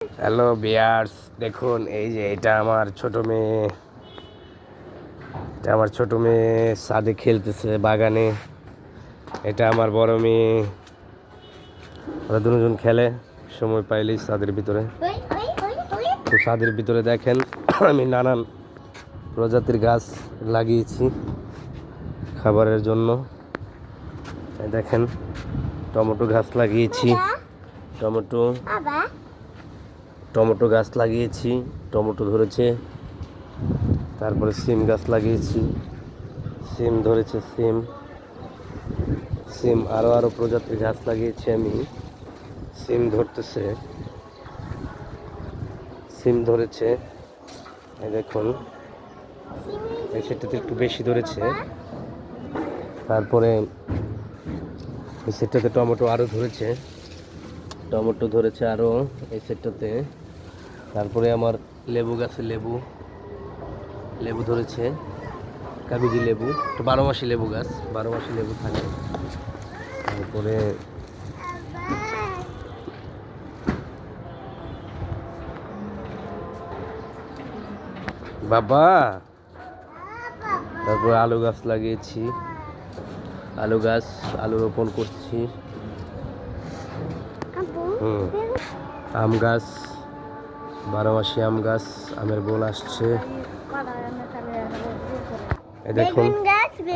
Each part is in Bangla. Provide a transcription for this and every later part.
হ্যালো বিয়ার্স, দেখুন এই যে এটা আমার ছোট মেয়ে ছাদে খেলতেছে বাগানে। এটা আমার বড় মেয়ে, ওরা দুজন খেলে সময় পাইলেই ছাদের ভিতরে। তো ছাদের ভিতরে দেখেন আমি নানান প্রজাতির গাছ লাগিয়েছি খাবারের জন্য। দেখেন টমেটো গাছ লাগিয়েছি, টমেটো গাছ লাগিয়েছি, টমেটো ধরেছে। তারপরে সিম গাছ লাগিয়েছি, সিম ধরেছে, সিম আরো প্রজাতির গাছ লাগিয়েছি আমি। সিম ধরতেছে, সিম ধরেছে। এই দেখুন এই সেটাতে একটু বেশি ধরেছে। তারপরে এই সেটটাতে টমেটো আরো ধরেছে, আরো এই সেটটাতে। তারপরে আমার লেবু গাছে লেবু ধরেছে, কাগজি লেবু, তো 12 মাসি লেবু গাছ, 12 মাসি লেবু থাকে। তারপরে বাবা, তারপরে আলু গাছ লাগিয়েছি, আলু রোপণ করছি। আম গাছ, 12 মাসি আম গাছ, আমের বোল আসছে। এই দেখুন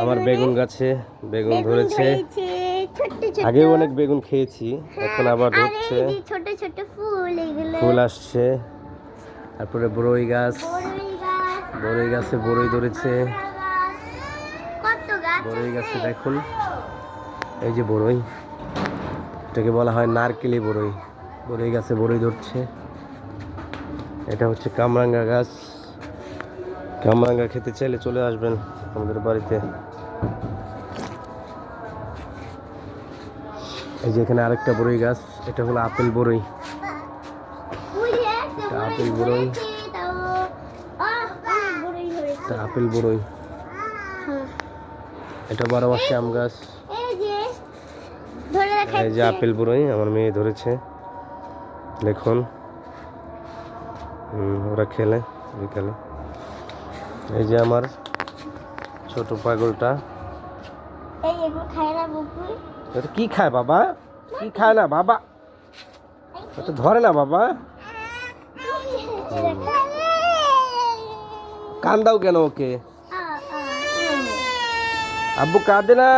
আমার বেগুন গাছে বেগুন ধরেছে। আগেও অনেক বেগুন খেয়েছি, এখন আবার ধরছে, ফুল আসছে। তারপরে বড়ই গাছে বড়ই ধরেছে। বড়ই গাছে দেখুন এই যে বড়ই, এটাকে বলা হয় নারকেলি বড়ই। বড়ই গাছে বড়ই ধরছে। এটা হচ্ছে কামরাঙ্গা গাছ, কামরাঙ্গা খেতে চাইলে চলে আসবেন আমাদের বাড়িতে। এই যে এখানে আরেকটা বড়ই গাছ, এটা হলো আপেল বড়ই, আপেল বড়ই, আপেল বড়ই। এটা 12 মাসি আম গাছ। এই যে আপেল বড়ই আমার মেয়ে ধরেছে, দেখুন ওরা খেলে বিকালে। এই যে আমার ছোট পাগলটা, এটা কি খায় বাবা? কি খায় না বাবা? এটা ধরে না বাবা, কান্দাও কেন ওকে? আব্বু কাঁদে না।